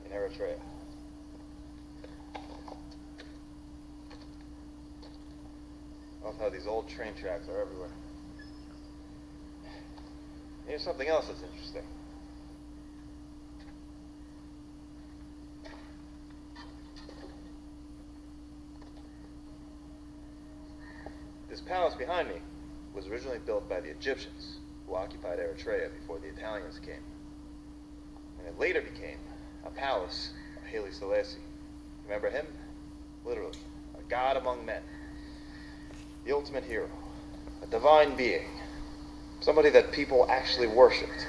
in Eritrea. I love how these old train tracks are everywhere. Here's something else that's interesting. This palace behind me was originally built by the Egyptians, who occupied Eritrea before the Italians came. And it later became a palace of Haile Selassie. Remember him? Literally, a god among men. The ultimate hero, a divine being, somebody that people actually worshipped.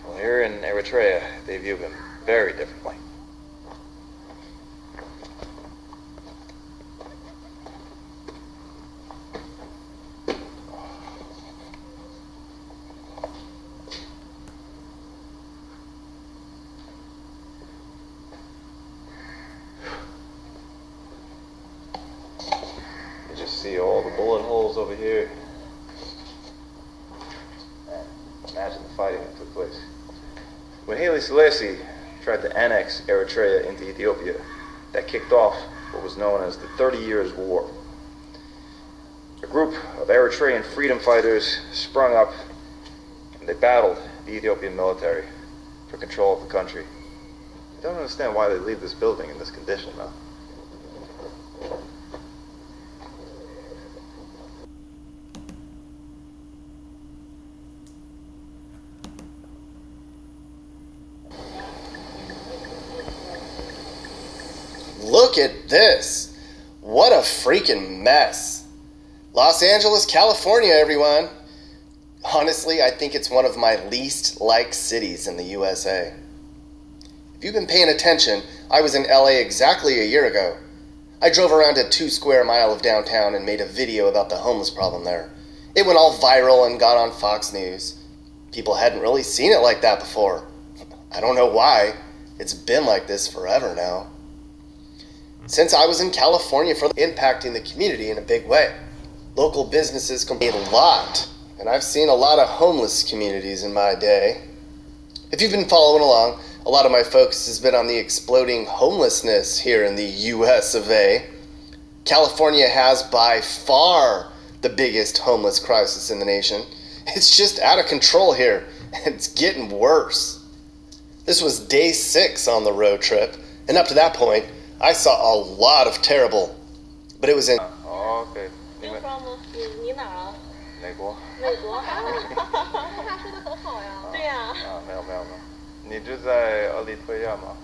Well, here in Eritrea, they view him very differently. You just see all the bullet holes over here. Imagine the fighting that took place. When Haile Selassie tried to annex Eritrea into Ethiopia, that kicked off what was known as the 30 Years' War. A group of Eritrean freedom fighters sprung up and they battled the Ethiopian military for control of the country. I don't understand why they leave this building in this condition, though. Look at this. What a freaking mess. Los Angeles, California, everyone. Honestly, I think it's one of my least liked cities in the USA. If you've been paying attention, I was in LA exactly a year ago. I drove around a 2 square mile of downtown and made a video about the homeless problem there. It went all viral and got on Fox News. People hadn't really seen it like that before. I don't know why. It's been like this forever now. Since I was in California for impacting the community in a big way. Local businesses complain a lot, and I've seen a lot of homeless communities in my day. If you've been following along, a lot of my focus has been on the exploding homelessness here in the US of A. California has by far the biggest homeless crisis in the nation. It's just out of control here, and it's getting worse. This was day 6 on the road trip, and up to that point, I saw a lot of terrible, but it was in... Oh, okay. You're from 你哪儿啊？美国。美国。他说的很好呀。对呀。没有。你住在俄里推亚吗？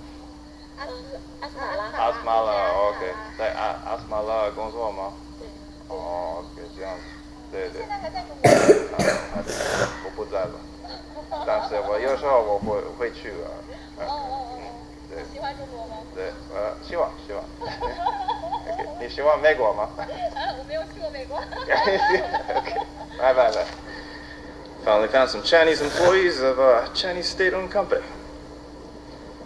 阿斯马拉。阿斯马拉 ，OK， 在阿斯马拉工作吗？对。哦 ，OK， 这样子。对。现在还在中国。我不在了，但是我有时候我会去啊。对。喜欢中国吗？对，希望。Okay. 你喜欢美国吗？我没有去过美国。Okay. Bye. Finally found some Chinese employees of a Chinese state-owned company.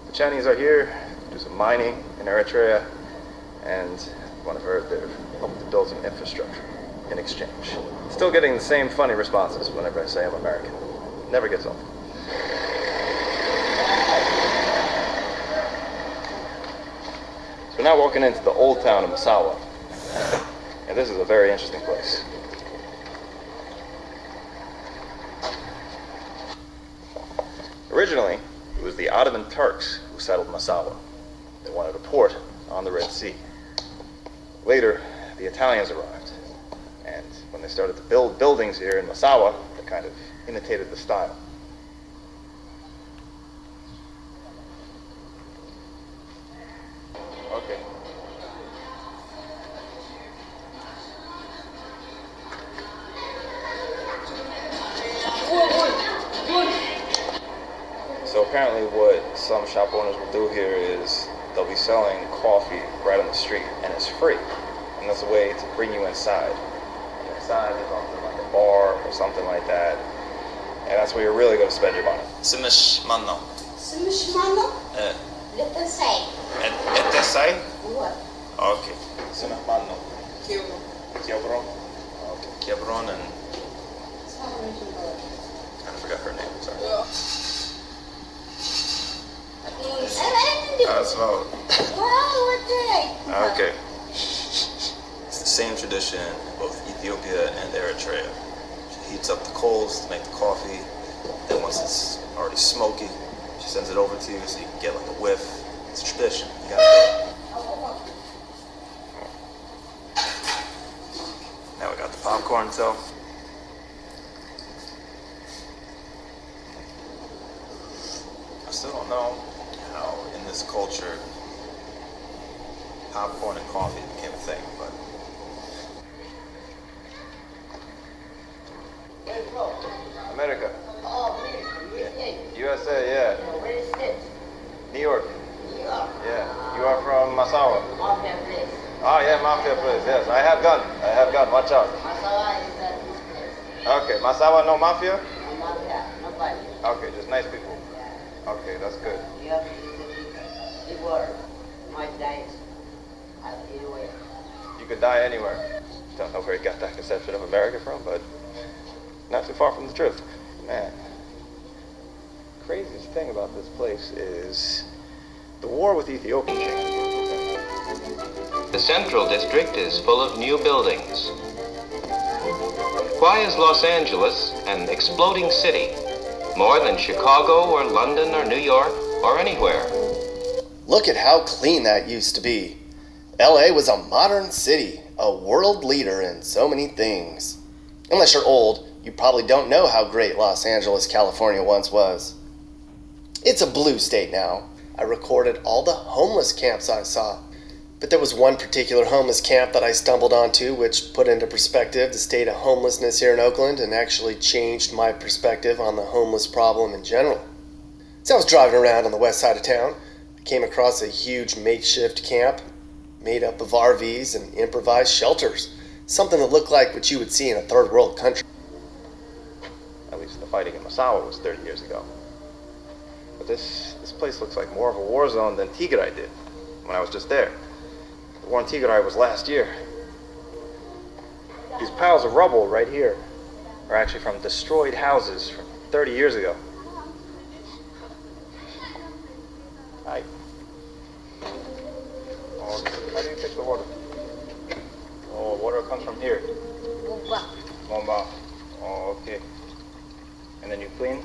The Chinese are here to do some mining in Eritrea, and what I've heard, they're hoping to build some infrastructure in exchange. Still getting the same funny responses whenever I say I'm American. Never gets old. So we're now walking into the old town of Massawa, and this is a very interesting place. Originally, it was the Ottoman Turks who settled Massawa. They wanted a port on the Red Sea. Later, the Italians arrived, and when they started to build buildings here in Massawa, they kind of imitated the style. Okay. So apparently what some shop owners will do here is they'll be selling coffee right on the street, and it's free. And that's a way to bring you inside. And inside is often like a bar or something like that. And that's where you're really going to spend your money. Simish manno. Simish manno? Let us say. Let's say? What? Okay. Simish manno. Kibron. Kibron. Okay. Kibron and... It's not original. I forgot her name, sorry. Yeah. I smell it. What day? Okay. It's the same tradition in both Ethiopia and Eritrea. She heats up the coals to make the coffee. Then once it's already smoky, she sends it over to you so you can get like a whiff. It's a tradition. You gotta do it. Now we got the popcorn itself. I still don't know how in this culture popcorn and coffee became a thing, but America. USA, yeah. Where is this? New York. New York. Yeah. You are from Massawa. Mafia place. Oh yeah, Mafia place, yes. I have gun. Watch out. Massawa is this place. Okay, Massawa no Mafia? No mafia, nobody. Okay, just nice people. Okay, that's good. New York is a big world. Might die anywhere. You could die anywhere. Don't know where he got that conception of America from, but not too far from the truth. Man, craziest thing about this place is the war with Ethiopia. The Central District is full of new buildings. Why is Los Angeles an exploding city? More than Chicago or London or New York or anywhere. Look at how clean that used to be. LA was a modern city, a world leader in so many things. Unless you're old, you probably don't know how great Los Angeles, California once was. It's a blue state now. I recorded all the homeless camps I saw. But there was one particular homeless camp that I stumbled onto which put into perspective the state of homelessness here in Oakland and actually changed my perspective on the homeless problem in general. So I was driving around on the west side of town. I came across a huge makeshift camp made up of RVs and improvised shelters. Something that looked like what you would see in a third world country. At least the fighting in Massawa was 30 years ago. But this place looks like more of a war zone than Tigray did when I was just there. The war in Tigray was last year. These piles of rubble right here are actually from destroyed houses from 30 years ago. Hi. Oh, how do you take the water? Oh, water comes from here. Bomba. Bomba. Oh, okay. And then you clean?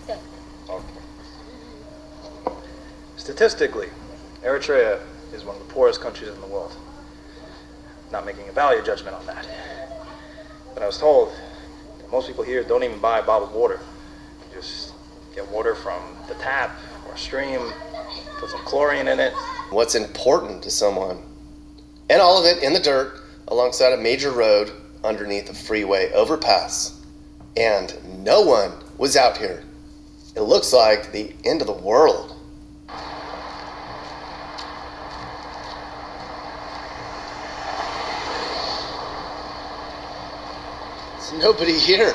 Yeah. Okay. Statistically, Eritrea is one of the poorest countries in the world. Not making a value judgment on that. But I was told that most people here don't even buy bottled water. You just get water from the tap or a stream, put some chlorine in it. What's important to someone. And all of it in the dirt alongside a major road underneath a freeway overpass. And no one was out here. It looks like the end of the world. There's nobody here.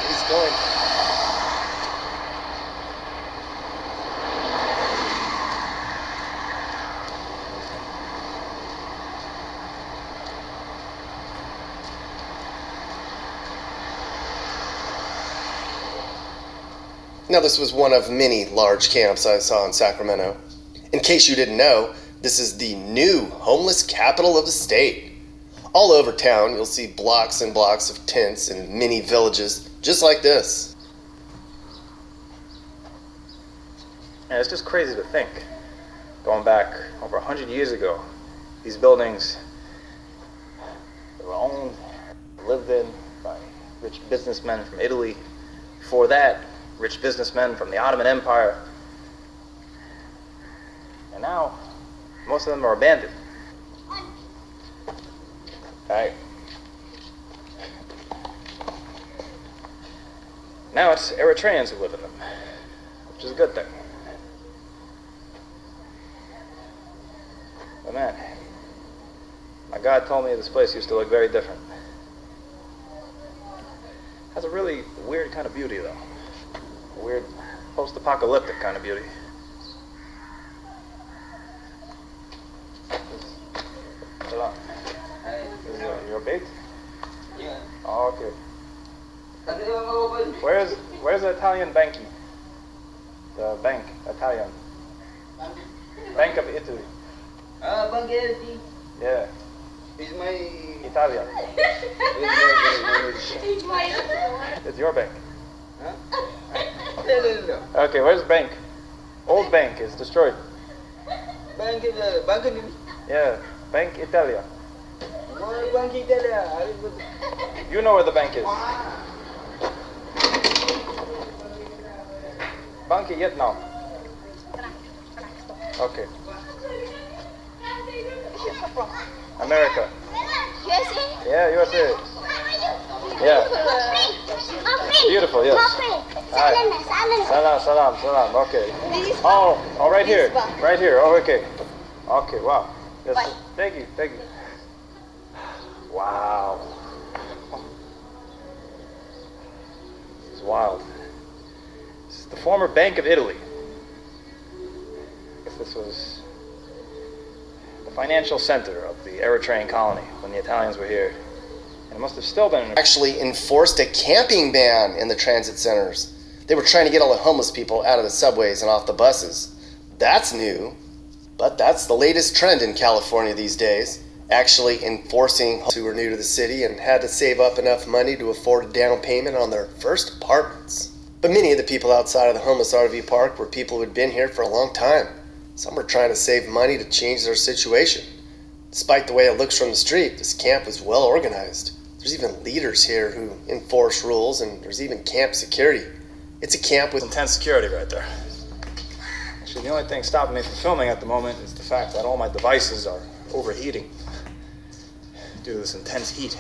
He's going. Now, this was one of many large camps I saw in Sacramento. In case you didn't know, this is the new homeless capital of the state. All over town, you'll see blocks and blocks of tents and mini villages just like this. And it's just crazy to think, going back over 100 years ago, these buildings, they were owned, lived in by rich businessmen from Italy. Before that, rich businessmen from the Ottoman Empire. And now, most of them are abandoned. Right. Now it's Eritreans who live in them, which is a good thing. But man, my God told me this place used to look very different. Has a really weird kind of beauty though. A weird post-apocalyptic kind of beauty. Salam. This is your bait? Yeah. Oh, okay. Where's Where's the Italian banky? The bank, Italian. Bank of Italy. Bank Italy Yeah, is my... Italian. It's your bank. Huh? No. Okay, where's the bank? Old bank is destroyed. Bank ni. Yeah, Bank Italia. Bank Italia. You know where the bank is. Banki Vietnam. Okay. America. USA? Yeah, USA. Yeah. Beautiful, yes. Hi. Salam. Okay. Oh, right here. Right here. Oh, okay. Okay, wow. Yes. Thank you. Wow. It's wild. This is the former Bank of Italy. I guess this was the financial center of the Eritrean colony when the Italians were here. And it must have still been... Actually enforced a camping ban in the transit centers. They were trying to get all the homeless people out of the subways and off the buses. That's new, but that's the latest trend in California these days. Actually enforcing who were new to the city and had to save up enough money to afford a down payment on their first apartments. But many of the people outside of the homeless RV park were people who had been here for a long time. Some were trying to save money to change their situation. Despite the way it looks from the street, this camp was well organized. There's even leaders here who enforce rules, and there's even camp security. It's a camp with intense security right there. Actually, the only thing stopping me from filming at the moment is the fact that all my devices are overheating due to this intense heat.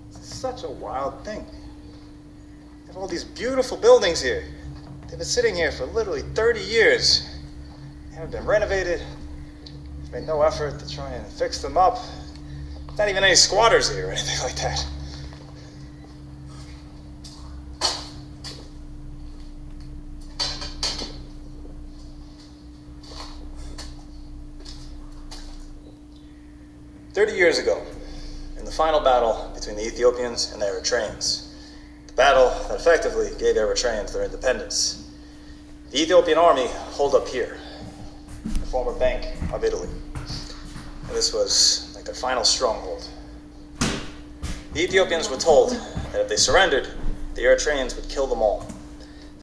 It's such a wild thing. They have all these beautiful buildings here. They've been sitting here for literally 30 years. They haven't been renovated. They've made no effort to try and fix them up. There's not even any squatters here or anything like that. Years ago, in the final battle between the Ethiopians and the Eritreans, the battle that effectively gave Eritreans their independence, the Ethiopian army holed up here, the former Bank of Italy. And this was like their final stronghold. The Ethiopians were told that if they surrendered, the Eritreans would kill them all.